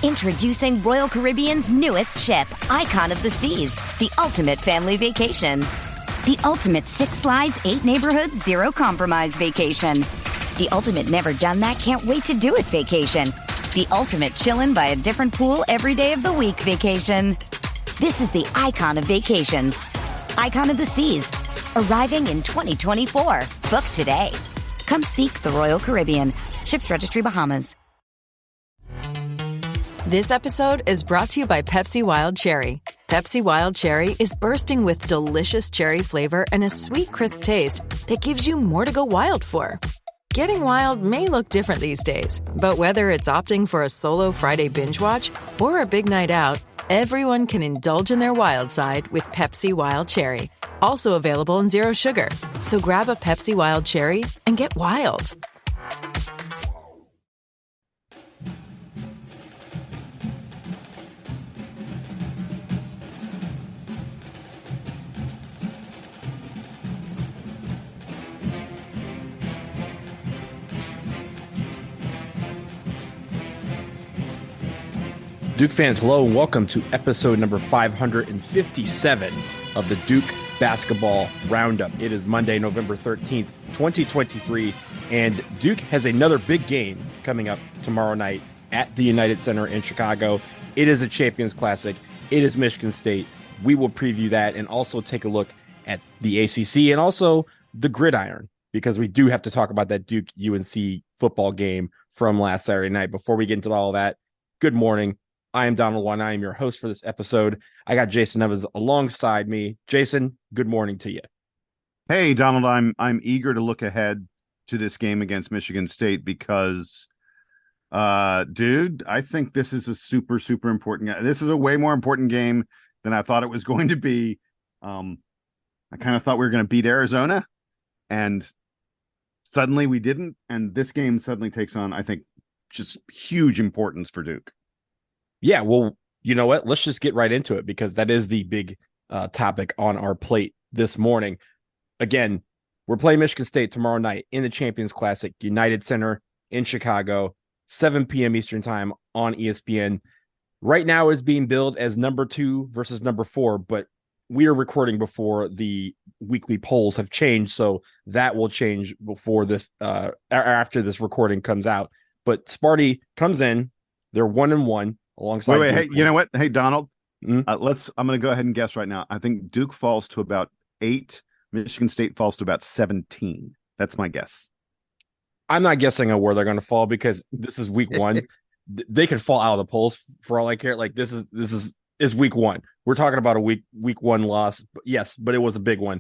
Introducing Royal Caribbean's newest ship, Icon of the Seas, the ultimate family vacation. The ultimate 6 slides, 8 neighborhoods, 0 compromise vacation. The ultimate never done that, can't wait to do it vacation. The ultimate chillin' by a different pool every day of the week vacation. This is the Icon of Vacations. Icon of the Seas, arriving in 2024. Book today. Come seek the Royal Caribbean. Ships Registry, Bahamas. This episode is brought to you by Pepsi Wild Cherry. Pepsi Wild Cherry is bursting with delicious cherry flavor and a sweet, crisp taste that gives you more to go wild for. Getting wild may look different these days, but whether it's opting for a solo Friday binge watch or a big night out, everyone can indulge in their wild side with Pepsi Wild Cherry. Also available in Zero Sugar. So grab a Pepsi Wild Cherry and get wild. Duke fans, hello and welcome to episode number 557 of the Duke Basketball Roundup. It is Monday, November 13th, 2023, and Duke has another big game coming up tomorrow night at the United Center in Chicago. It is a Champions Classic. It is Michigan State. We will preview that and also take a look at the ACC and also the gridiron, because we do have to talk about that Duke UNC football game from last Saturday night. Before we get into all that, good morning. I am Donald Juan. I am your host for this episode. I got Jason Evans alongside me. Jason, good morning to you. Hey, Donald, I'm eager to look ahead to this game against Michigan State because, dude, I think this is a super, super important. This is a way more important game than I thought it was going to be. I kind of thought we were going to beat Arizona, and suddenly we didn't. And this game suddenly takes on, I think, just huge importance for Duke. Yeah, well, you know what? Let's just get right into it because that is the big topic on our plate this morning. Again, we're playing Michigan State tomorrow night in the Champions Classic, United Center in Chicago, 7 p.m. Eastern time on ESPN. Right now is being billed as number 2 versus number 4, but we are recording before the weekly polls have changed, so that will change before this after this recording comes out. But Sparty comes in, they're 1-1. Alongside wait, hey, you know what? Hey, Donald, mm-hmm. I'm going to go ahead and guess right now. I think Duke falls to about 8. Michigan State falls to about 17. That's my guess. I'm not guessing on where they're going to fall because this is week 1. They could fall out of the polls for all I care. Like this is week 1. We're talking about a week 1 loss. Yes, but it was a big one.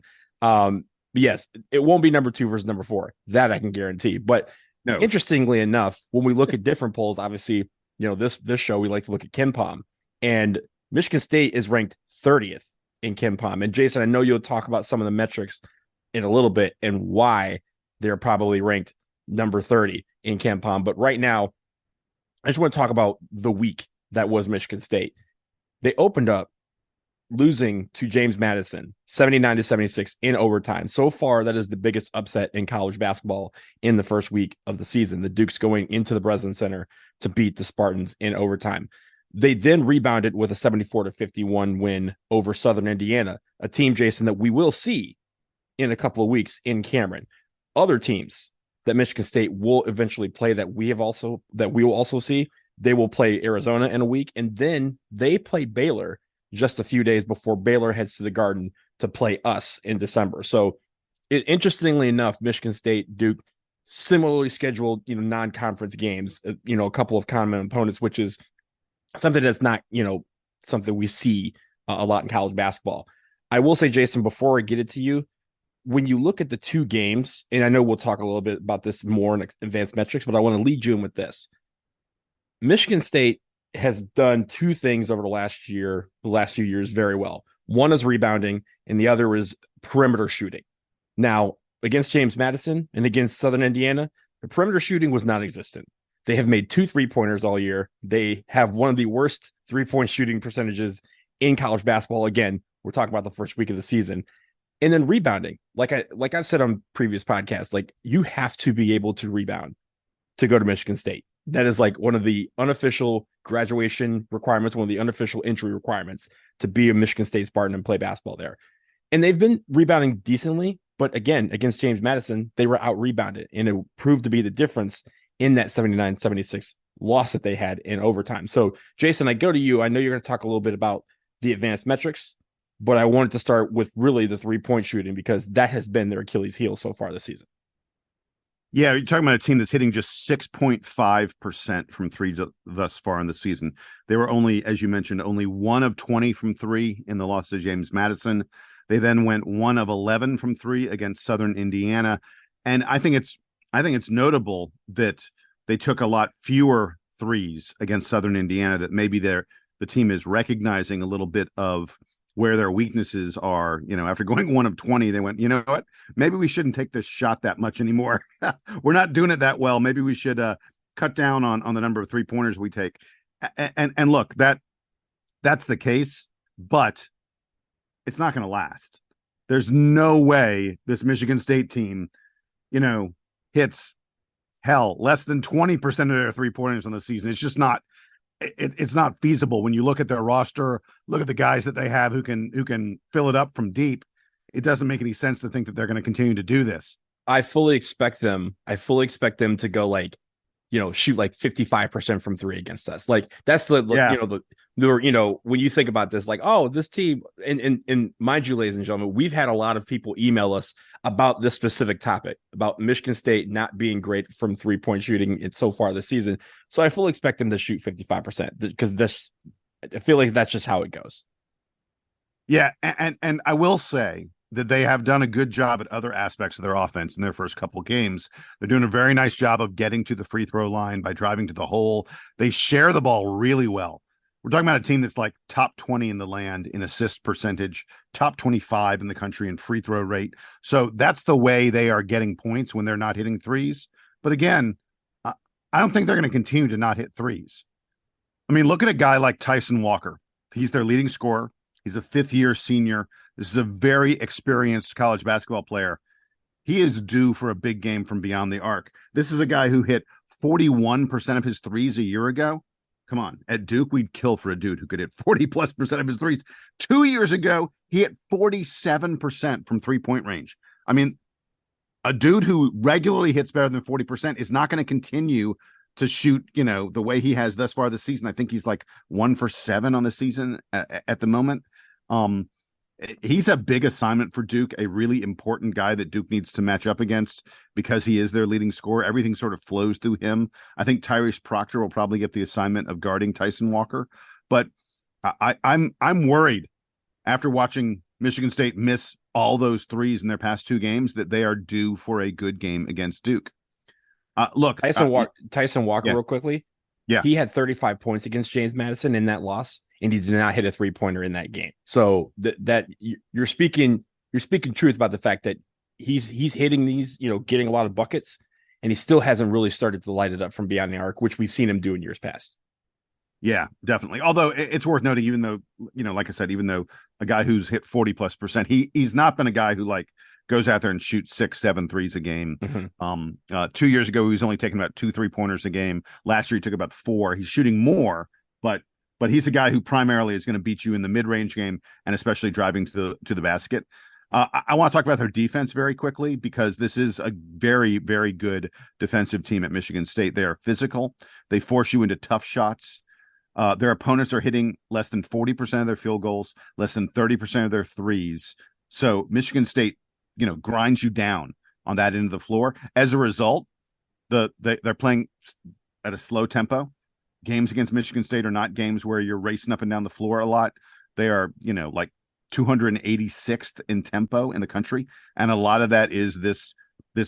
Yes, it won't be number 2 versus number 4. That I can guarantee. But no. Interestingly enough, when we look at different polls, obviously, you know, this show, we like to look at KenPom, and Michigan State is ranked 30th in KenPom. And Jason, I know you'll talk about some of the metrics in a little bit and why they're probably ranked number 30 in KenPom. But right now, I just want to talk about the week that was Michigan State. They opened up losing to James Madison 79-76 in overtime. So far, that is the biggest upset in college basketball in the first week of the season. The Duke's going into the Breslin Center to beat the Spartans in overtime. They then rebounded with a 74-51 win over Southern Indiana, a team, Jason, that we will see in a couple of weeks in Cameron. Other teams that Michigan State will eventually play that we will also see, they will play Arizona in a week, and then they play Baylor just a few days before Baylor heads to the Garden to play us in December. So interestingly enough, Michigan State, Duke, similarly scheduled, non-conference games, a couple of common opponents, which is something that's not, something we see a lot in college basketball. I will say, Jason, before I get it to you, when you look at the 2 games, and I know we'll talk a little bit about this more in advanced metrics, but I want to lead you in with this. Michigan State has done 2 things over the last few years very well. One is rebounding, and the other is perimeter shooting. Now, against James Madison and against Southern Indiana, the perimeter shooting was non-existent. They have made 2 3-pointers all year. They have one of the worst 3-point shooting percentages in college basketball. Again, we're talking about the first week of the season. And then rebounding, like I've said on previous podcasts, like you have to be able to rebound to go to Michigan State. That is like one of the unofficial graduation requirements, one of the unofficial entry requirements to be a Michigan State Spartan and play basketball there. And they've been rebounding decently, but again, against James Madison, they were out rebounded, and it proved to be the difference in that 79-76 loss that they had in overtime. So, Jason, I go to you. I know you're going to talk a little bit about the advanced metrics, but I wanted to start with really the 3-point shooting because that has been their Achilles heel so far this season. Yeah, you're talking about a team that's hitting just 6.5% from three thus far in the season. They were only, as you mentioned, only 1 of 20 from three in the loss to James Madison. They then went 1 of 11 from three against Southern Indiana. And I think it's notable that they took a lot fewer threes against Southern Indiana, that maybe the team is recognizing a little bit of where their weaknesses are. After going 1 of 20, they went, you know what, maybe we shouldn't take this shot that much anymore. We're not doing it that well. Maybe we should cut down on the number of 3-pointers we take. And look, that's the case, but it's not going to last. There's no way this Michigan State team, hits less than 20% of their 3-pointers on the season. It's just not. It's not feasible when you look at their roster, look at the guys that they have who can fill it up from deep. It doesn't make any sense to think that they're going to continue to do this. I fully expect them to go shoot 55% from three against us. Like that's when you think about this, this team, and mind you, ladies and gentlemen, we've had a lot of people email us about this specific topic, about Michigan State not being great from 3-point shooting so far this season. So I fully expect them to shoot 55% because I feel like that's just how it goes. Yeah. And I will say that they have done a good job at other aspects of their offense in their first couple games. They're doing a very nice job of getting to the free throw line by driving to the hole. They share the ball really well. We're talking about a team that's like top 20 in the land in assist percentage, top 25 in the country in free throw rate. So that's the way they are getting points when they're not hitting threes. But again, I don't think they're going to continue to not hit threes. I mean, look at a guy like Tyson Walker. He's their leading scorer. He's a 5th-year senior. This is a very experienced college basketball player. He is due for a big game from beyond the arc. This is a guy who hit 41% of his threes a year ago. Come on. At Duke, we'd kill for a dude who could hit 40+% of his threes. 2 years ago, he hit 47% from 3-point range. I mean, a dude who regularly hits better than 40% is not going to continue to shoot, the way he has thus far this season. I think he's like 1 for 7 on the season at the moment. He's a big assignment for Duke, a really important guy that Duke needs to match up against because he is their leading scorer. Everything sort of flows through him. I think Tyrese Proctor will probably get the assignment of guarding Tyson Walker, but I'm worried after watching Michigan State miss all those threes in their past 2 games that they are due for a good game against Duke. Look, Tyson Walker, yeah. Real quickly. Yeah, he had 35 points against James Madison in that loss, and he did not hit a 3-pointer in that game. So that you're speaking truth about the fact that he's hitting these, getting a lot of buckets, and he still hasn't really started to light it up from beyond the arc, which we've seen him do in years past. Yeah, definitely. Although it's worth noting, even though, like I said, even though a guy who's hit 40+%, he's not been a guy who goes out there and shoots 6-7 threes a game. Mm-hmm. 2 years ago, he was only taking about 2 3-pointers a game. Last year, he took about 4. He's shooting more, but he's a guy who primarily is going to beat you in the mid-range game and especially driving to the basket. I want to talk about their defense very quickly because this is a very, very good defensive team at Michigan State. They are physical. They force you into tough shots. Their opponents are hitting less than 40% of their field goals, less than 30% of their threes. So Michigan State, grinds you down on that end of the floor. As a result, they're playing at a slow tempo. Games against Michigan State are not games where you're racing up and down the floor a lot. They are, 286th in tempo in the country. And a lot of that is this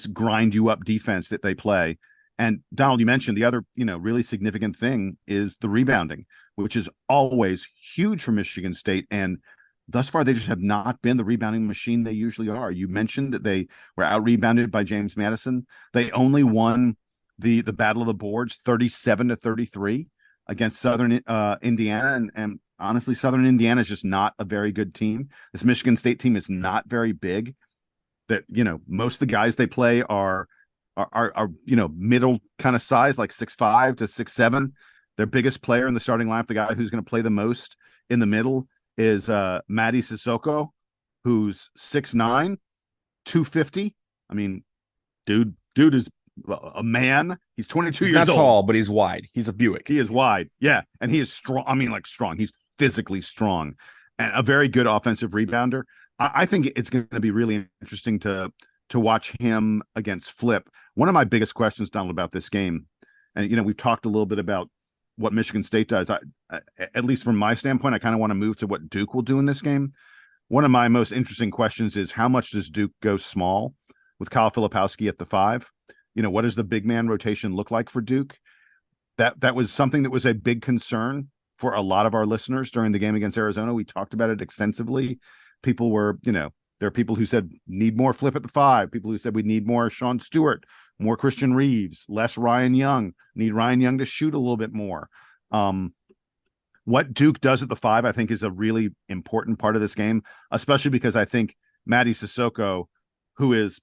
grind you up defense that they play. And Donald, you mentioned the other, really significant thing is the rebounding, which is always huge for Michigan State. And thus far, they just have not been the rebounding machine they usually are. You mentioned that they were out-rebounded by James Madison. They only won the Battle of the Boards 37-33 against Southern Indiana. And honestly, Southern Indiana is just not a very good team. This Michigan State team is not very big. That, most of the guys they play are are middle kind of size, like 6'5" to 6'7". Their biggest player in the starting lineup, the guy who's going to play the most in the middle, is Mady Sissoko, who's 6'9", 250. I mean, dude is a man. He's 22 He's years not old. tall, but he's wide. He's a Buick. He is wide. Yeah. And he is strong. I mean, like strong. He's physically strong and a very good offensive rebounder. I think it's going to be really interesting to watch him against Flip. One of my biggest questions, Donald, about this game, and we've talked a little bit about what Michigan State does. At least from my standpoint, I kind of want to move to what Duke will do in this game. One of my most interesting questions is, how much does Duke go small with Kyle Filipowski at the 5? What does the big man rotation look like for Duke? That was something that was a big concern for a lot of our listeners during the game against Arizona. We talked about it extensively. People were, there are people who said need more Flip at the 5. People who said we need more Sean Stewart, more Christian Reeves, less Ryan Young. Need Ryan Young to shoot a little bit more. What Duke does at the 5, I think, is a really important part of this game, especially because I think Mady Sissoko, who is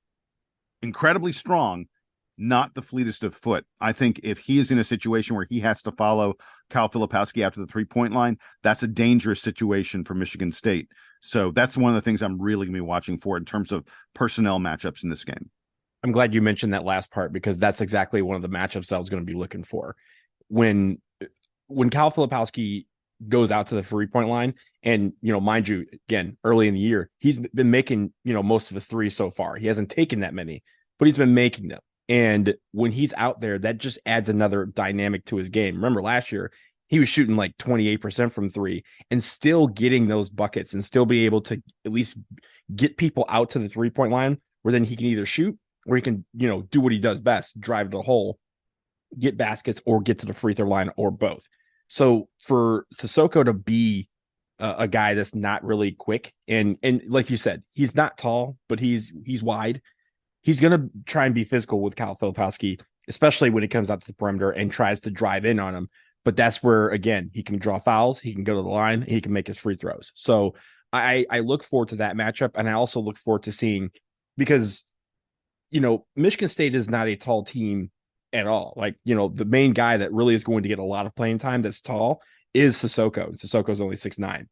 incredibly strong, not the fleetest of foot. I think if he is in a situation where he has to follow Kyle Filipowski after the 3-point line, that's a dangerous situation for Michigan State. So that's one of the things I'm really going to be watching for in terms of personnel matchups in this game. I'm glad you mentioned that last part, because that's exactly one of the matchups I was going to be looking for. When Kyle Filipowski goes out to the 3-point line, and, mind you, again, early in the year, he's been making, most of his threes so far. He hasn't taken that many, but he's been making them. And when he's out there, that just adds another dynamic to his game. Remember last year, he was shooting like 28% from 3 and still getting those buckets and still be able to at least get people out to the 3-point line, where then he can either shoot or he can, do what he does best, drive to the hole, get baskets, or get to the free throw line, or both. So for Sissoko to be a guy that's not really quick, and like you said, he's not tall, but he's wide. He's going to try and be physical with Kyle Filipowski, especially when he comes out to the perimeter and tries to drive in on him. But that's where, again, he can draw fouls, he can go to the line, he can make his free throws. So I look forward to that matchup, and I also look forward to seeing, because, Michigan State is not a tall team at all. Like, the main guy that really is going to get a lot of playing time that's tall is Sissoko. Sissoko's only 6'9".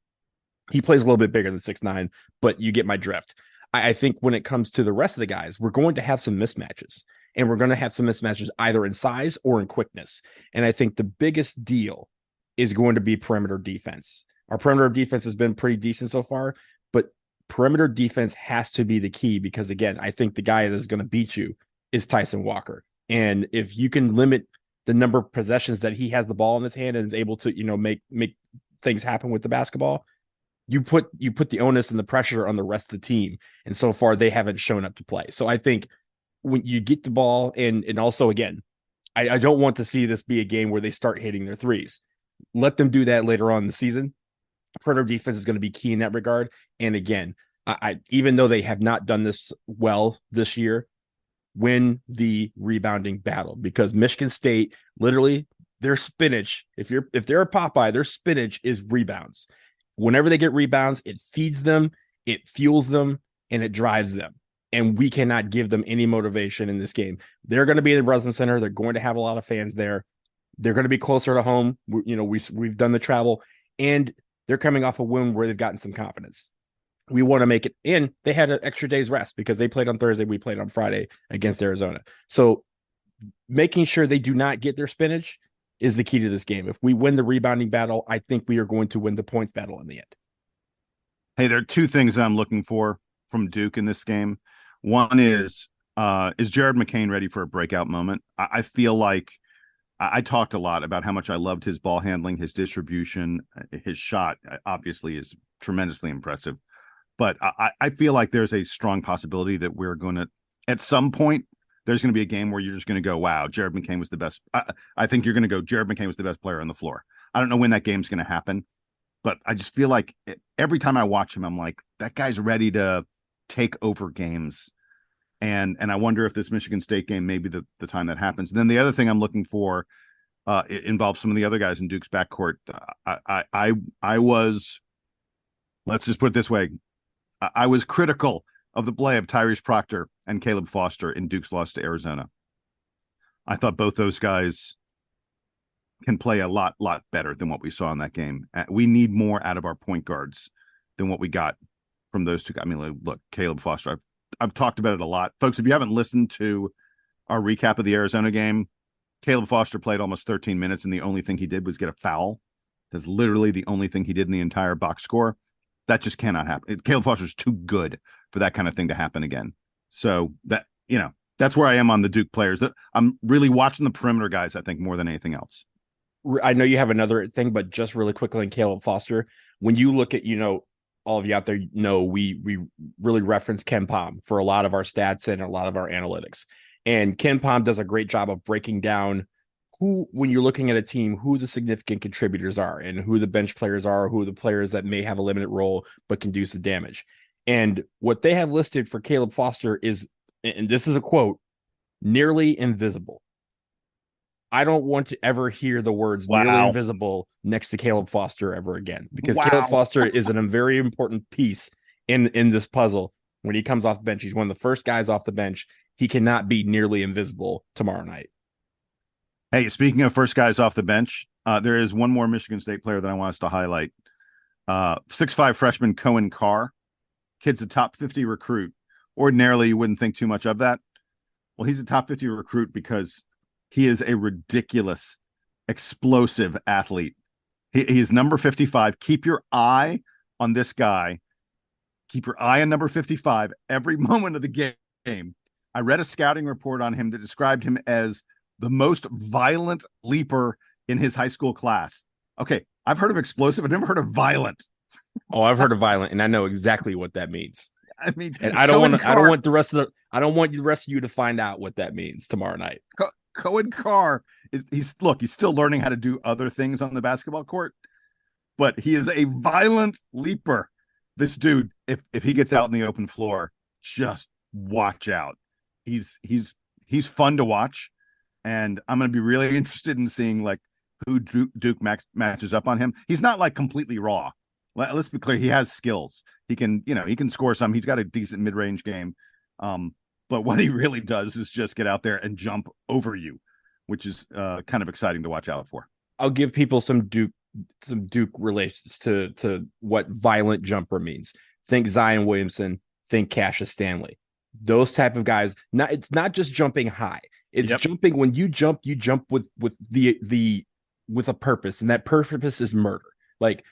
He plays a little bit bigger than 6'9", but you get my drift. I think when it comes to the rest of the guys, we're going to have some mismatches, and we're going to have some mismatches either in size or in quickness. And I think the biggest deal is going to be perimeter defense. Our perimeter defense has been pretty decent so far, but perimeter defense has to be the key, because, again, I think the guy that's going to beat you is Tyson Walker. And if you can limit the number of possessions that he has the ball in his hand and is able to, make things happen with the basketball, you put the onus and the pressure on the rest of the team. And so far, they haven't shown up to play. So I think when you get the ball, and also, again, I don't want to see this be a game where they start hitting their threes. Let them do that later on in the season. Perimeter defense is going to be key in that regard. And again, I even though they have not done this well this year, win the rebounding battle, because Michigan State, literally, their spinach, if they're a Popeye, their spinach is rebounds. Whenever they get rebounds, it feeds them, it fuels them, and it drives them. And we cannot give them any motivation in this game. They're going to be in the Breslin Center. They're going to have a lot of fans there. They're going to be closer to home. We've done the travel, and they're coming off a win where they've gotten some confidence. We want to make it in. They had an extra day's rest because they played on Thursday. We played on Friday against Arizona. So making sure they do not get their spinach is the key to this game. If we win the rebounding battle, I think we are going to win the points battle in the end. Hey, there are two things that I'm looking for from Duke in this game. One is Jared McCain ready for a breakout moment? I feel like I talked a lot about how much I loved his ball handling, his distribution, his shot obviously is tremendously impressive. But I feel like there's a strong possibility that we're going to, at some point, there's going to be a game where you're just going to go, wow, Jared McCain was the best. I think you're going to go, Jared McCain was the best player on the floor. I don't know when that game's going to happen, but I just feel like every time I watch him, I'm like, that guy's ready to take over games. And I wonder if this Michigan State game may be the time that happens. And then the other thing I'm looking for it involves some of the other guys in Duke's backcourt. I was, let's just put it this way, I was critical of the play of Tyrese Proctor and Caleb Foster in Duke's loss to Arizona. I thought both those guys can play a lot better than what we saw in that game. We need more out of our point guards than what we got from those two guys. I mean, look, Caleb Foster, I've talked about it a lot. Folks, if you haven't listened to our recap of the Arizona game, Caleb Foster played almost 13 minutes, and the only thing he did was get a foul. That's literally the only thing he did in the entire box score. That just cannot happen. Caleb Foster's too good for that kind of thing to happen again. So that's where I am on the Duke players. I'm really watching the perimeter guys, I think, more than anything else. I know you have another thing, but just really quickly on Caleb Foster, when you look at, all of you out there know we really reference Ken Pom for a lot of our stats and a lot of our analytics. And Ken Pom does a great job of breaking down when you're looking at a team, who the significant contributors are and who the bench players are, who the players that may have a limited role but can do some damage. And what they have listed for Caleb Foster is, and this is a quote, nearly invisible. I don't want to ever hear the words nearly invisible next to Caleb Foster ever again, because Caleb Foster is a very important piece in this puzzle. When he comes off the bench, he's one of the first guys off the bench. He cannot be nearly invisible tomorrow night. Hey, speaking of first guys off the bench, there is one more Michigan State player that I want us to highlight. 6'5" freshman Cohen Carr. Kid's a top 50 recruit. Ordinarily, you wouldn't think too much of that. Well, he's a top 50 recruit because he is a ridiculous, explosive athlete. He's number 55. Keep your eye on this guy. Keep your eye on number 55 every moment of the game. I read a scouting report on him that described him as the most violent leaper in his high school class. Okay, I've heard of explosive. I've never heard of violent. Oh, I've heard of violent, and I know exactly what that means. I mean, and I don't want the rest of you to find out what that means tomorrow night. Cohen Carr he's still learning how to do other things on the basketball court, but he is a violent leaper. This dude, if he gets out in the open floor, just watch out. He's fun to watch, and I'm going to be really interested in seeing like who Duke matches up on him. He's not like completely raw. Let's be clear. He has skills. He can score some. He's got a decent mid-range game. But what he really does is just get out there and jump over you, which is kind of exciting to watch out for. I'll give people some Duke relations to what violent jumper means. Think Zion Williamson, think Cassius Stanley. Those type of guys. It's not just jumping high. It's jumping. When you jump with a purpose, and that purpose is murder. Like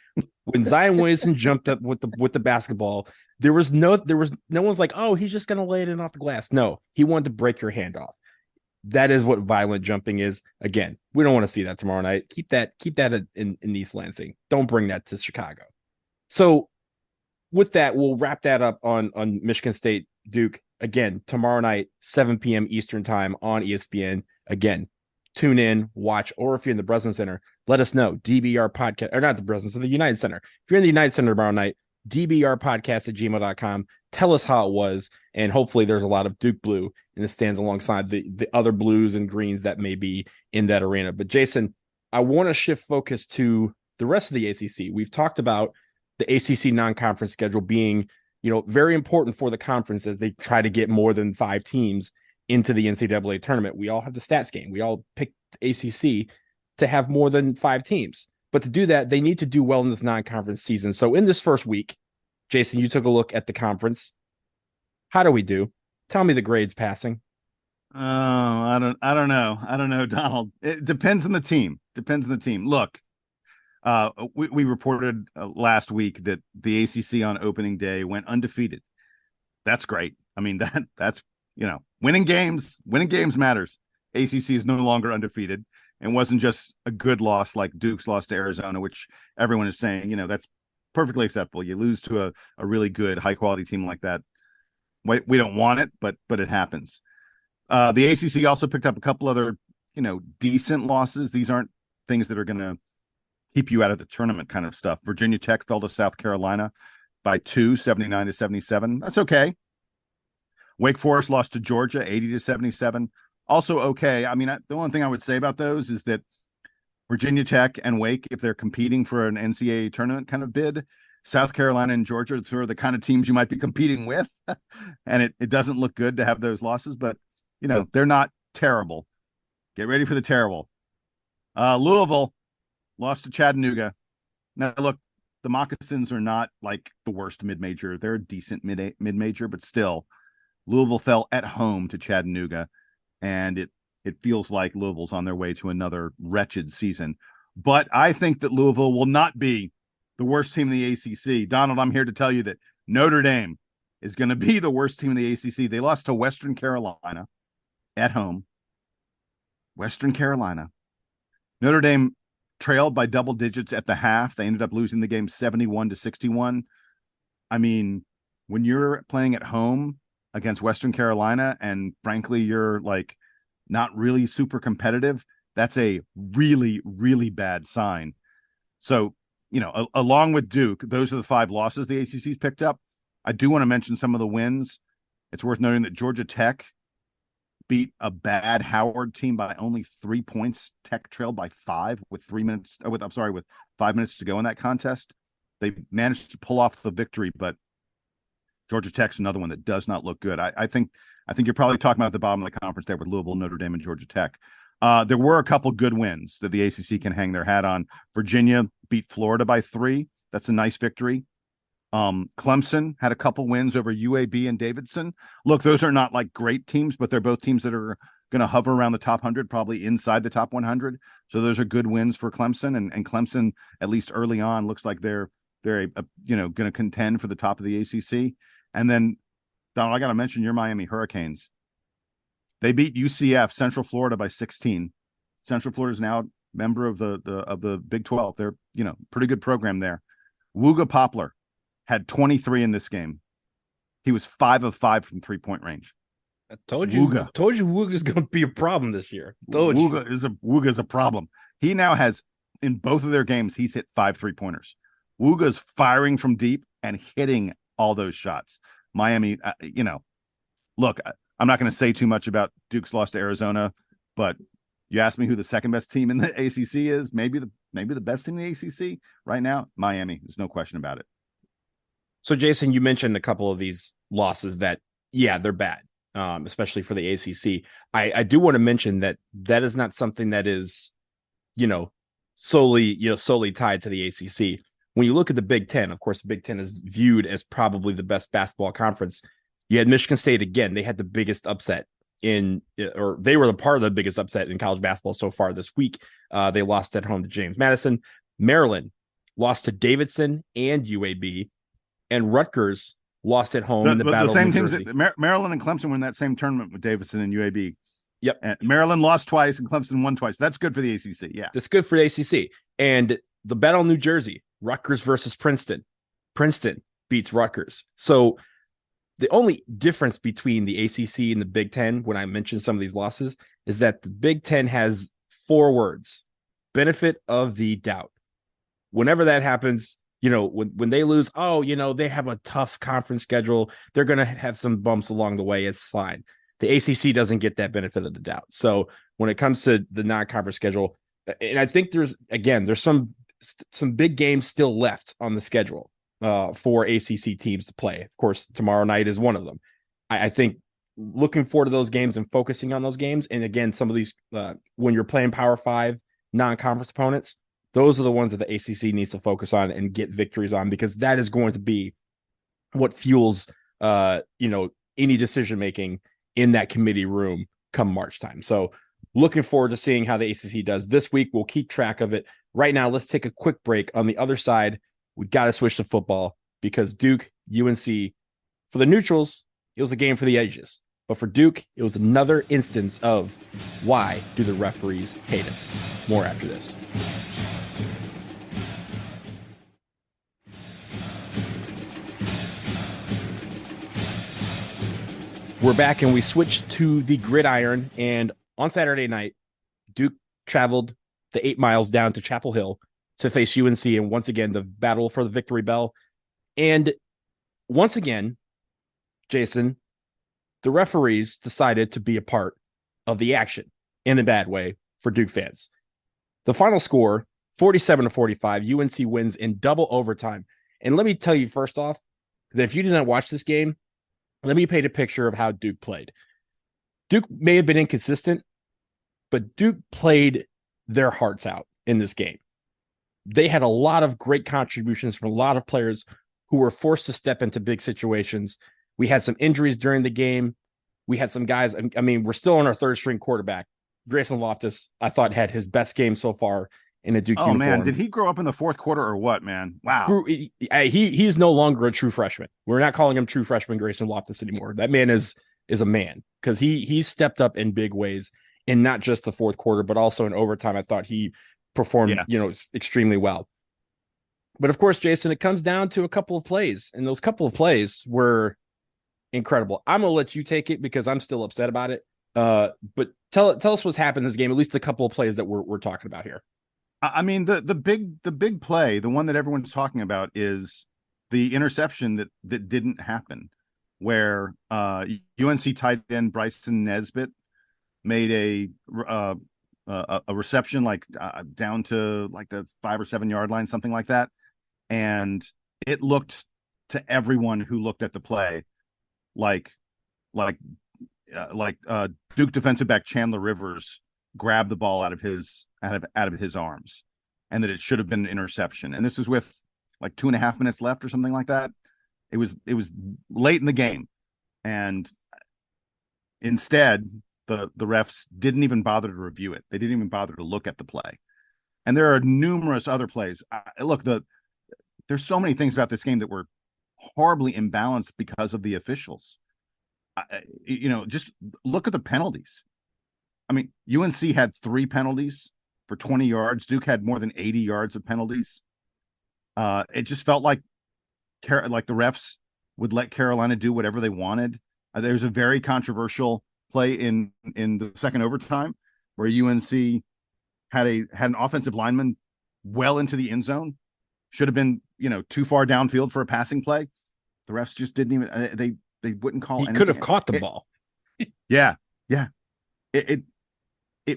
when Zion Williamson jumped up with the basketball, there was no one's like, oh, he's just gonna lay it in off the glass. No, he wanted to break your hand off. That is what violent jumping is. Again, we don't want to see that tomorrow night. Keep that in East Lansing. Don't bring that to Chicago. So with that, we'll wrap that up on Michigan State Duke again tomorrow night, 7 p.m. Eastern time on ESPN. Again, tune in, watch, or if you're in the Breslin Center, let us know. DBR podcast, or not the Breslin Center, the United Center. If you're in the United Center tomorrow night, dbrpodcast@gmail.com. Tell us how it was, and hopefully there's a lot of Duke blue in the stands alongside the other blues and greens that may be in that arena. But Jason, I want to shift focus to the rest of the ACC. We've talked about the ACC non-conference schedule being, very important for the conference as they try to get more than 5 teams into the NCAA tournament. We all have the stats game. We all picked the ACC to have more than 5 teams. But to do that, they need to do well in this non-conference season. So in this first week, Jason, you took a look at the conference. How do we do? Tell me the grades passing. Oh, I don't know, Donald. It depends on the team. Look, we reported last week that the ACC on opening day went undefeated. That's great. I mean, that's winning games matters. ACC is no longer undefeated, and wasn't just a good loss like Duke's loss to Arizona, which everyone is saying, that's perfectly acceptable. You lose to a really good, high quality team like that. We don't want it, but it happens. The ACC also picked up a couple other, decent losses. These aren't things that are going to keep you out of the tournament kind of stuff. Virginia Tech fell to South Carolina by 2, 79-77. That's okay. Wake Forest lost to Georgia, 80-77. Also okay. I mean, the only thing I would say about those is that Virginia Tech and Wake, if they're competing for an NCAA tournament kind of bid, South Carolina and Georgia are the kind of teams you might be competing with. And it doesn't look good to have those losses, but, they're not terrible. Get ready for the terrible. Louisville lost to Chattanooga. Now, look, the Moccasins are not like the worst mid-major. They're a decent mid-major, but still, Louisville fell at home to Chattanooga, and it feels like Louisville's on their way to another wretched season. But I think that Louisville will not be the worst team in the ACC. Donald, I'm here to tell you that Notre Dame is going to be the worst team in the ACC. They lost to Western Carolina at home. Western Carolina. Notre Dame trailed by double digits at the half. They ended up losing the game 71-61. I mean, when you're playing at home against Western Carolina and frankly, you're like not really super competitive, that's a really, really bad sign. So, along with Duke, those are the 5 losses the ACC's picked up. I do want to mention some of the wins. It's worth noting that Georgia Tech beat a bad Howard team by only 3 points. Tech trailed by 5 with 5 minutes to go in that contest. They managed to pull off the victory, but Georgia Tech's another one that does not look good. I think you're probably talking about the bottom of the conference there with Louisville, Notre Dame, and Georgia Tech. There were a couple good wins that the ACC can hang their hat on. Virginia beat Florida by 3. That's a nice victory. Clemson had a couple wins over UAB and Davidson. Look, those are not like great teams, but they're both teams that are going to hover around the top 100, probably inside the top 100. So those are good wins for Clemson, and Clemson, at least early on, looks like they're going to contend for the top of the ACC. And then, Donald, I got to mention your Miami Hurricanes. They beat UCF, Central Florida, by 16. Central Florida is now a member of the Big 12. They're pretty good program there. Wooga Poplar had 23 in this game. He was 5 of 5 from 3-point range. I told you Wooga's going to be a problem this year. Wooga is a problem. He now has, in both of their games, he's hit 5 3-pointers. Wooga's firing from deep and hitting all those shots. Miami, look, I'm not going to say too much about Duke's loss to Arizona, but you asked me who the second best team in the ACC is. Maybe the best team in the ACC right now. Miami, there's no question about it. So, Jason, you mentioned a couple of these losses that, they're bad, especially for the ACC. I do want to mention that is not something that is, solely tied to the ACC. When you look at the Big Ten, of course, the Big Ten is viewed as probably the best basketball conference. You had Michigan State again. They had the biggest upset they were the part of the biggest upset in college basketball so far this week. They lost at home to James Madison. Maryland lost to Davidson and UAB. And Rutgers lost at home in the battle. The same teams that Maryland and Clemson were in that same tournament with Davidson and UAB. Yep. And Maryland lost twice and Clemson won twice. That's good for the ACC. Yeah. That's good for the ACC. And the battle in New Jersey, Rutgers versus Princeton. Princeton beats Rutgers. So the only difference between the ACC and the Big Ten, when I mention some of these losses, is that the Big Ten has 4 words: benefit of the doubt. Whenever that happens, when they lose, they have a tough conference schedule. They're going to have some bumps along the way. It's fine. The ACC doesn't get that benefit of the doubt. So when it comes to the non-conference schedule, and I think there's some big games still left on the schedule for ACC teams to play. Of course, tomorrow night is one of them. I think looking forward to those games and focusing on those games. And again, some of these, when you're playing Power 5 non-conference opponents, those are the ones that the ACC needs to focus on and get victories on, because that is going to be what fuels, any decision-making in that committee room come March time. So looking forward to seeing how the ACC does this week. We'll keep track of it. Right now, let's take a quick break. On the other side, we got to switch to football, because Duke, UNC, for the neutrals, it was a game for the ages. But for Duke, it was another instance of why do the referees hate us? More after this. We're back, and we switched to the gridiron. And on Saturday night, Duke traveled the 8 miles down to Chapel Hill to face UNC, and once again, the battle for the victory bell. And once again, Jason, the referees decided to be a part of the action in a bad way for Duke fans. The final score, 47-45, UNC wins in double overtime. And let me tell you first off that if you did not watch this game, let me paint a picture of how Duke played. Duke may have been inconsistent, but Duke played their hearts out in this game. They had a lot of great contributions from a lot of players who were forced to step into big situations. We had some injuries during the game. We had some guys. I mean, we're still on our third string quarterback. Grayson Loftus, I thought, had his best game so far in a Duke uniform. Man, did he grow up in the fourth quarter or what, man? Wow. He's no longer a true freshman. We're not calling him true freshman Grayson Loftus anymore. That man is a man, because he stepped up in big ways in not just the fourth quarter, but also in overtime. I thought he performed, extremely well. But of course, Jason, it comes down to a couple of plays, and those couple of plays were incredible. I'm gonna let you take it because I'm still upset about it. But tell us what's happened in this game, at least the couple of plays that we're talking about here. I mean, the big play, the one that everyone's talking about, is the interception that didn't happen, where UNC tight end Bryson Nesbitt made a reception down to like the 5 or 7 yard line, something like that, and it looked to everyone who looked at the play like Duke defensive back Chandler Rivers grabbed the ball out of his arms, and that it should have been an interception. And this is with like 2.5 minutes left or something like that. It was late in the game, and instead the refs didn't even bother to review it. They didn't even bother to look at the play. And there are numerous other plays. There's so many things about this game that were horribly imbalanced because of the officials. Just look at the penalties. I mean, UNC had 3 penalties for 20 yards. Duke had more than 80 yards of penalties. It just felt like the refs would let Carolina do whatever they wanted. There was a very controversial play in the second overtime where UNC had an offensive lineman well into the end zone. Should have been, too far downfield for a passing play. The refs just didn't even, they wouldn't call anything. He could have caught the ball. Yeah. It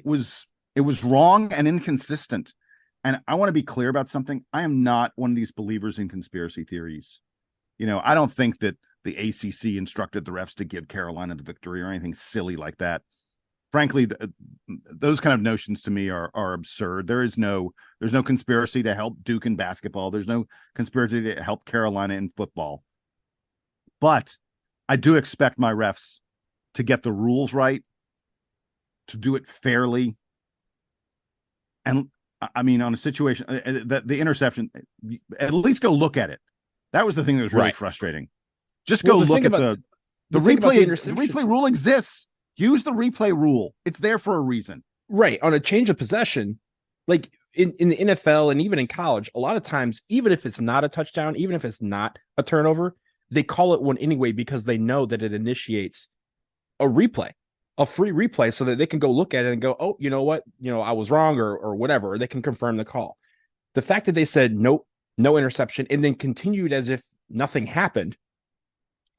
was wrong and inconsistent. And I want to be clear about something. I am not one of these believers in conspiracy theories. I don't think that the ACC instructed the refs to give Carolina the victory or anything silly like that. Frankly, those kind of notions to me are absurd. There's no conspiracy to help Duke in basketball. There's no conspiracy to help Carolina in football. But I do expect my refs to get the rules right, to do it fairly. And I mean, on a situation, the interception, at least go look at it. That was the thing that was really frustrating. Just go look at the replay. The replay rule exists. Use the replay rule. It's there for a reason. Right. On a change of possession, like in the NFL and even in college, a lot of times, even if it's not a touchdown, even if it's not a turnover, they call it one anyway because they know that it initiates a replay, a free replay, so that they can go look at it and go, oh, you know what? I was wrong or whatever. Or they can confirm the call. The fact that they said nope, no interception, and then continued as if nothing happened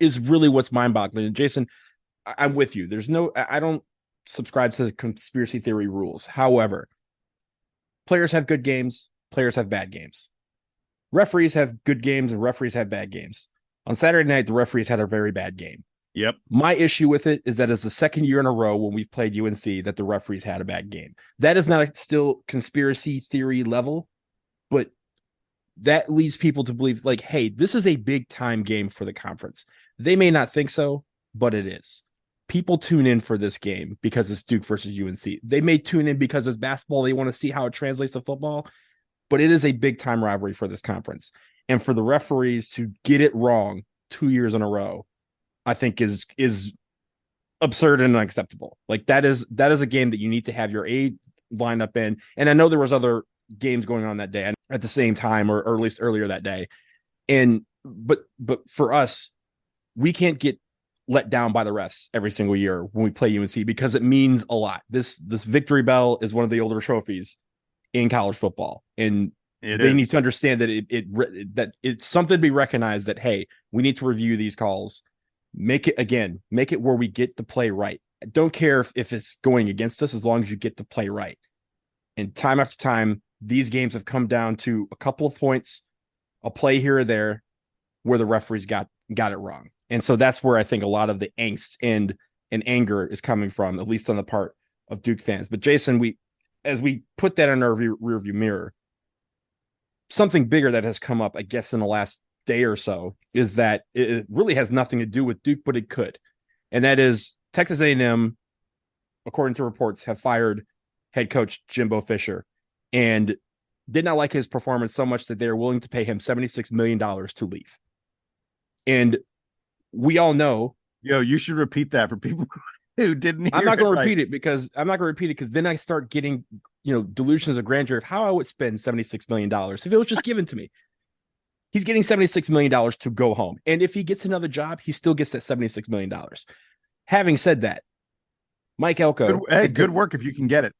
is really what's mind-boggling. And Jason, I'm with you. I don't subscribe to the conspiracy theory rules. However, players have good games, players have bad games. Referees have good games and referees have bad games. On Saturday night, the referees had a very bad game. Yep. My issue with it is that it's the second year in a row when we've played UNC that the referees had a bad game. That is not still conspiracy theory level, but that leads people to believe, like, hey, this is a big time game for the conference. They may not think so, but it is. People tune in for this game because it's Duke versus UNC. They may tune in because it's basketball. They want to see how it translates to football, but it is a big time rivalry for this conference. And for the referees to get it wrong 2 years in a row, I think is absurd and unacceptable. Like that is a game that you need to have your A lined up in. And I know there was other games going on that day at the same time, or at least earlier that day. But for us, we can't get let down by the refs every single year when we play UNC because it means a lot. This victory bell is one of the older trophies in college football, and they need to understand that that it's something to be recognized. That hey, we need to review these calls, make it where we get the play right. I don't care if it's going against us as long as you get the play right. And time after time, these games have come down to a couple of points, a play here or there, where the referees got it wrong. And so that's where I think a lot of the angst and anger is coming from, at least on the part of Duke fans. But Jason, as we put that in our rearview mirror, something bigger that has come up, I guess, in the last day or so is that it really has nothing to do with Duke, but it could. And that is Texas A&M, according to reports, have fired head coach Jimbo Fisher and did not like his performance so much that they are willing to pay him $76 million to leave. And we all know. Yo, you should repeat that for people who didn't hear I'm not going to repeat right. it because then I start getting, delusions of grandeur of how I would spend $76 million if it was just given to me. He's getting $76 million to go home. And if he gets another job, he still gets that $76 million. Having said that, Mike Elko. Good work if you can get it.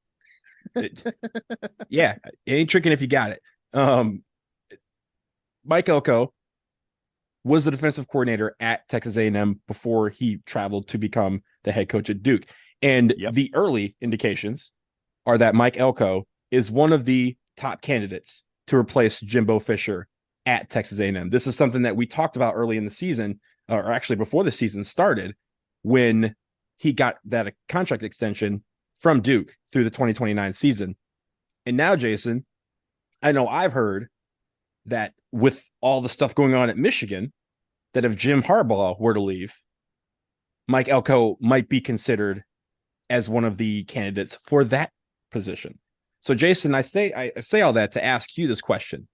Yeah, it ain't tricking if you got it. Mike Elko was the defensive coordinator at Texas A&M before he traveled to become the head coach at Duke. And the early indications are that Mike Elko is one of the top candidates to replace Jimbo Fisher at Texas A&M. This is something that we talked about early in the season, or actually before the season started, when he got that contract extension from Duke through the 2029 season. And now, Jason, I know I've heard that with all the stuff going on at Michigan, that if Jim Harbaugh were to leave, Mike Elko might be considered as one of the candidates for that position. So, Jason, I say all that to ask you this question.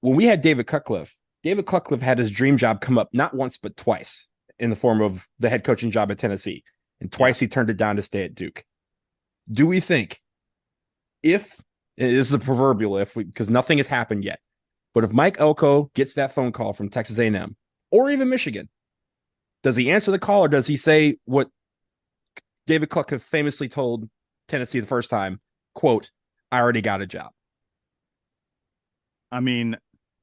When we had David Cutcliffe had his dream job come up not once but twice in the form of the head coaching job at Tennessee, and twice he turned it down to stay at Duke. Do we think, if it is the proverbial if, because nothing has happened yet, but if Mike Elko gets that phone call from Texas A&M or even Michigan, does he answer the call or does he say what David Cutcliffe famously told Tennessee the first time, quote, "I already got a job"? I mean,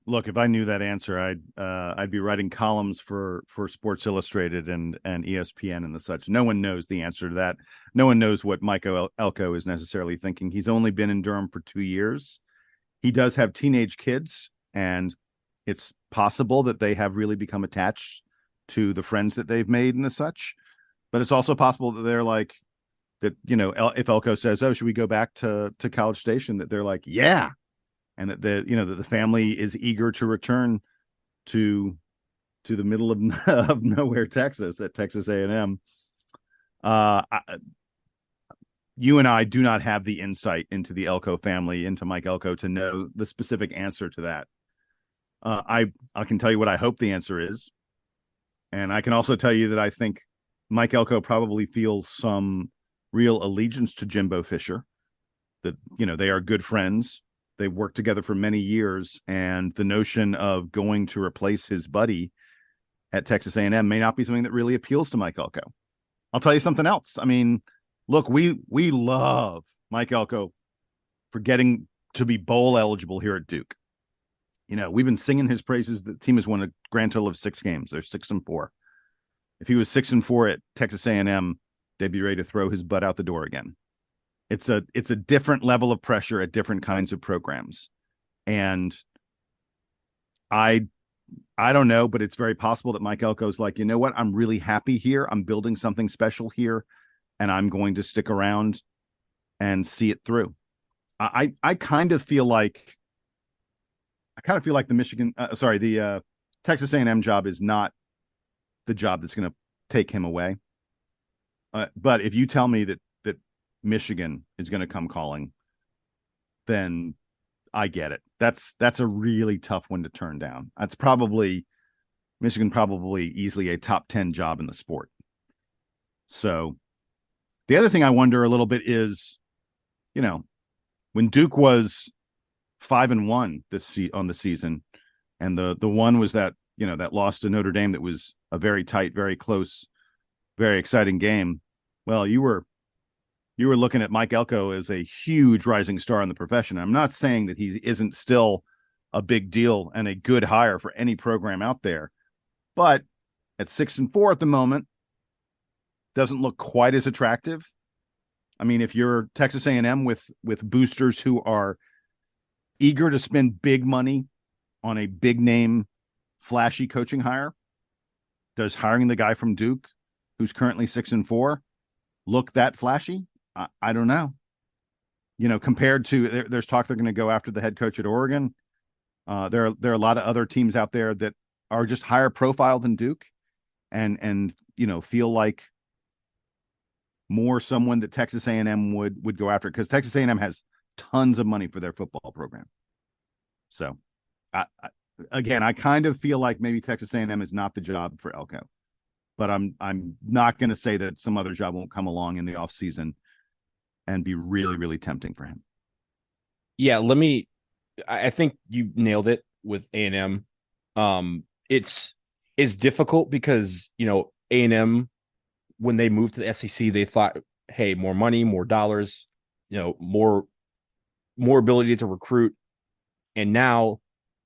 look, if I knew that answer, I'd be writing columns for Sports Illustrated and ESPN and the such. No one knows the answer to that. No one knows what Mike Elko is necessarily thinking. He's only been in Durham for 2 years. He does have teenage kids, and it's possible that they have really become attached to the friends that they've made and the such. But it's also possible that they're like, that, if Elko says, "Oh, should we go back to College Station?" that they're like, "Yeah." And that that the family is eager to return to the middle of nowhere, Texas, at Texas A&M. You and I do not have the insight into the Elko family, into Mike Elko, to know the specific answer to that. I can tell you what I hope the answer is, and I can also tell you that I think Mike Elko probably feels some real allegiance to Jimbo Fisher. That they are good friends. They've worked together for many years, and the notion of going to replace his buddy at Texas A&M may not be something that really appeals to Mike Elko. I'll tell you something else. I mean, look, we love Mike Elko for getting to be bowl eligible here at Duke. We've been singing his praises. The team has won a grand total of 6 games. They're 6-4. If he was 6-4 at Texas A&M, they'd be ready to throw his butt out the door again. It's a different level of pressure at different kinds of programs. And I don't know, but it's very possible that Mike Elko's like, you know what? I'm really happy here. I'm building something special here, and I'm going to stick around and see it through. I kind of feel like the Texas A&M job is not the job that's going to take him away. But if you tell me that Michigan is going to come calling, then I get it. That's a really tough one to turn down. Michigan probably easily a top 10 job in the sport. So the other thing I wonder a little bit is, when Duke was 5-1 on the season, and the one was that loss to Notre Dame that was a very tight, very close, very exciting game. Well, you were looking at Mike Elko as a huge rising star in the profession. I'm not saying that he isn't still a big deal and a good hire for any program out there, but at 6-4 at the moment, doesn't look quite as attractive. I mean, if you're Texas A&M with boosters who are eager to spend big money on a big name, flashy coaching hire, does hiring the guy from Duke, who's currently 6-4, look that flashy? I don't know. Compared to there's talk they're going to go after the head coach at Oregon. There are a lot of other teams out there that are just higher profile than Duke, and feel like more someone that Texas A&M would go after, because Texas A&M has tons of money for their football program. So, again, I kind of feel like maybe Texas A&M is not the job for Elko, but I'm not going to say that some other job won't come along in the off season and be really, really tempting for him. Yeah, I think you nailed it with A&M. It's difficult because, A&M, when they moved to the SEC, they thought, hey, more money, more dollars, more ability to recruit. And now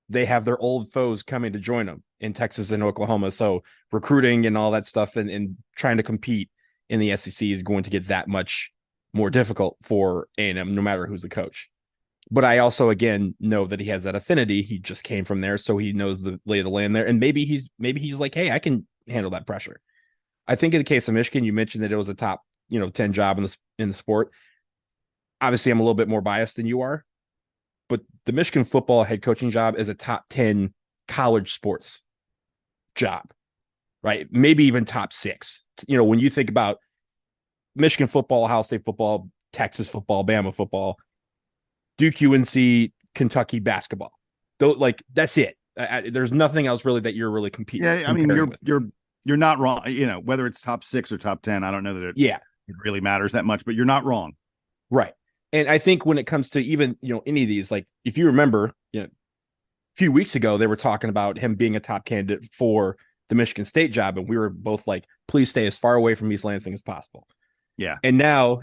they have their old foes coming to join them in Texas and Oklahoma. So recruiting and all that stuff and trying to compete in the SEC is going to get that much more difficult for A&M, no matter who's the coach. But I also, again, know that he has that affinity. He just came from there, so he knows the lay of the land there. And maybe he's like, hey, I can handle that pressure. I think in the case of Michigan, you mentioned that it was a top, 10 job in the sport. Obviously, I'm a little bit more biased than you are, but the Michigan football head coaching job is a top 10 college sports job, right? Maybe even top 6. When you think about Michigan football, Ohio State football, Texas football, Bama football, Duke, UNC, Kentucky basketball. That's it. There's nothing else really that you're really competing. Yeah, I mean, you're not wrong. Whether it's top 6 or top 10, I don't know that it really matters that much, but you're not wrong. Right. And I think when it comes to even, any of these, like if you remember, a few weeks ago, they were talking about him being a top candidate for the Michigan State job. And we were both like, please stay as far away from East Lansing as possible. Yeah. And now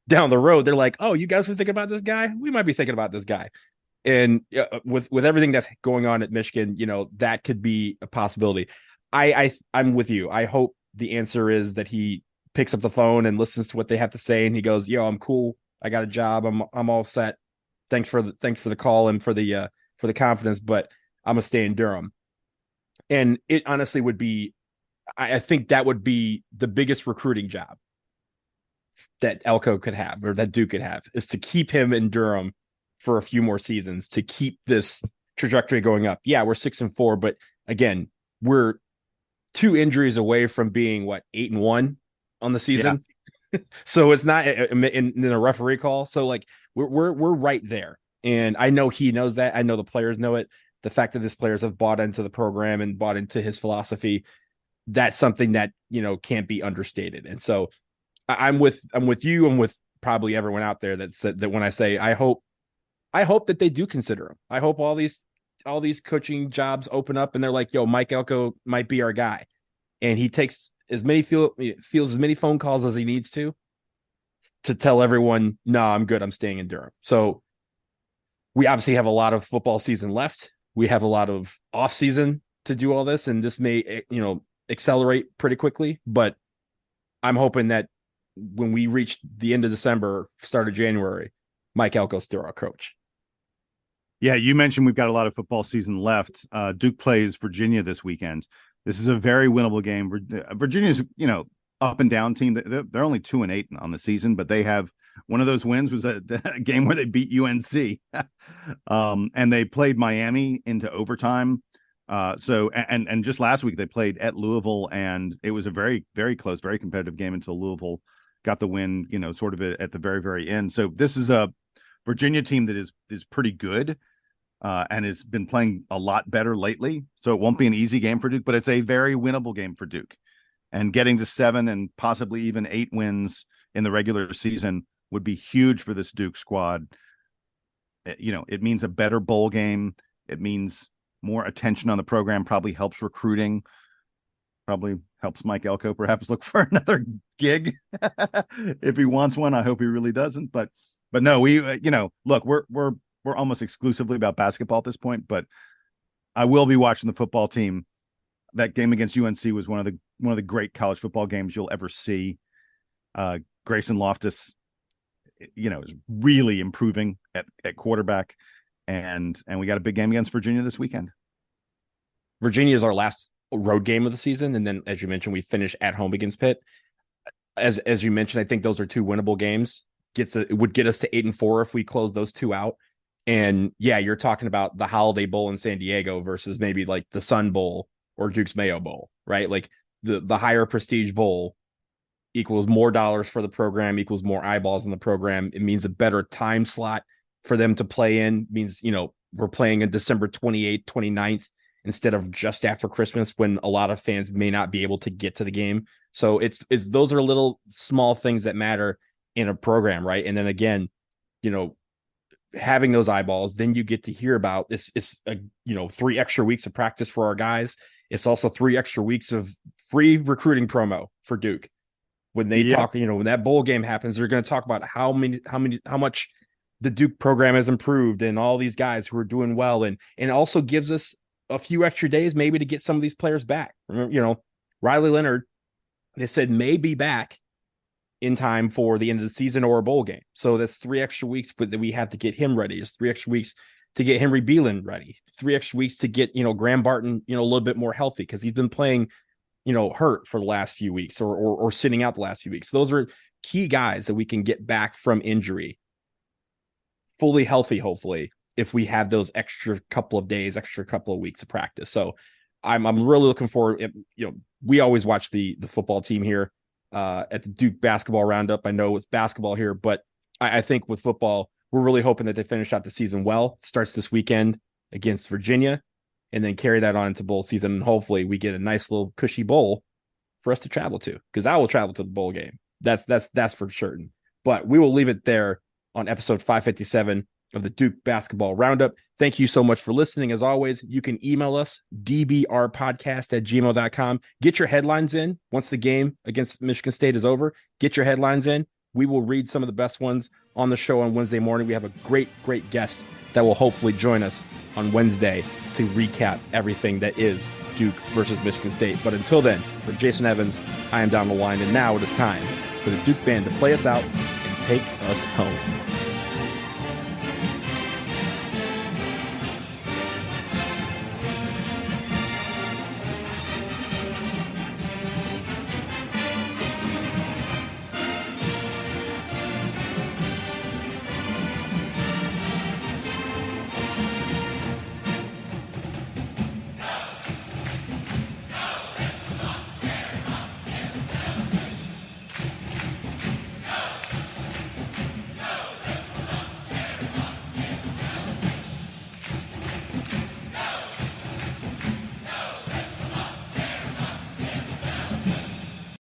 down the road, they're like, oh, you guys were thinking about this guy? We might be thinking about this guy. And with everything that's going on at Michigan, that could be a possibility. I'm with you. I hope the answer is that he picks up the phone and listens to what they have to say, and he goes, yo, I'm cool. I got a job. I'm all set. Thanks for the call and for the confidence, but I'm gonna stay in Durham. And it honestly would be, I think that would be the biggest recruiting job that Elko could have, or that Duke could have, is to keep him in Durham for a few more seasons, to keep this trajectory going up. Yeah, we're 6-4, but again, we're 2 injuries away from being 8-1 on the season. Yeah. So it's not in a referee call. So we're right there. And I know he knows that. I know the players know it. The fact that his players have bought into the program and bought into his philosophy, that's something that, can't be understated. And so I'm with you and with probably everyone out there that said that when I say I hope that they do consider him. I hope all these coaching jobs open up and they're like, yo, Mike Elko might be our guy. And he takes feels as many phone calls as he needs to tell everyone, no, I'm good. I'm staying in Durham. So we obviously have a lot of football season left. We have a lot of off season to do all this. And this may, accelerate pretty quickly, but I'm hoping that when we reach the end of December, start of January, Mike Elko's still our coach. Yeah, you mentioned we've got a lot of football season left. Duke plays Virginia this weekend. This is a very winnable game. Virginia's, up and down team. They're only 2-8 on the season, but they have one of those wins was a game where they beat UNC, and they played Miami into overtime. So just last week they played at Louisville, and it was a very, very close, very competitive game until Louisville got the win, sort of at the very, very end. So this is a Virginia team that is pretty good, and has been playing a lot better lately. So it won't be an easy game for Duke, but it's a very winnable game for Duke. And getting to 7 and possibly even 8 wins in the regular season would be huge for this Duke squad. It means a better bowl game. It means more attention on the program, probably helps recruiting, probably helps Mike Elko perhaps look for another gig if he wants one. I hope he really doesn't. But no, we, look, we're almost exclusively about basketball at this point, but I will be watching the football team. That game against UNC was one of the great college football games you'll ever see. Grayson Loftus, is really improving at quarterback, and we got a big game against Virginia this weekend. Virginia is our last road game of the season, and then, as you mentioned, we finish at home against Pitt. as you mentioned, I think those are two winnable games. It would get us to 8-4 if we close those two out. And yeah, you're talking about the Holiday Bowl in San Diego versus maybe like the Sun Bowl or Duke's Mayo Bowl, right? Like the higher prestige bowl equals more dollars for the program, equals more eyeballs in the program. It means a better time slot for them to play in. It means, we're playing in December 28th, 29th instead of just after Christmas when a lot of fans may not be able to get to the game. So it's those are little small things that matter in a program, right? And then again, having those eyeballs, then you get to hear about this. It's 3 extra weeks of practice for our guys. It's also 3 extra weeks of free recruiting promo for Duke. When they talk, when that bowl game happens, they're going to talk about how much the Duke program has improved and all these guys who are doing well, and also gives us a few extra days maybe to get some of these players back. Riley Leonard, they said may be back in time for the end of the season or a bowl game. So that's 3 extra weeks, but that we have to get him ready. It's 3 extra weeks to get Henry Beelan ready. 3 extra weeks to get, Graham Barton, a little bit more healthy because he's been playing, hurt for the last few weeks or sitting out the last few weeks. Those are key guys that we can get back from injury fully healthy, hopefully, if we have those extra couple of days, extra couple of weeks of practice. So I'm really looking forward. We always watch the football team here at the Duke basketball roundup. I know it's basketball here, but I think with football, we're really hoping that they finish out the season well. It starts this weekend against Virginia, and then carry that on into bowl season. And hopefully we get a nice little cushy bowl for us to travel to, because I will travel to the bowl game. That's for certain. But we will leave it there on episode 557 of the Duke Basketball Roundup. Thank you so much for listening. As always, you can email us, dbrpodcast@gmail.com. Get your headlines in once the game against Michigan State is over. Get your headlines in. We will read some of the best ones on the show on Wednesday morning. We have a great guest that will hopefully join us on Wednesday to recap everything that is Duke versus Michigan State. But until then, for Jason Evans, I am Down the Line, and now it is time for the Duke Band to play us out and take us home.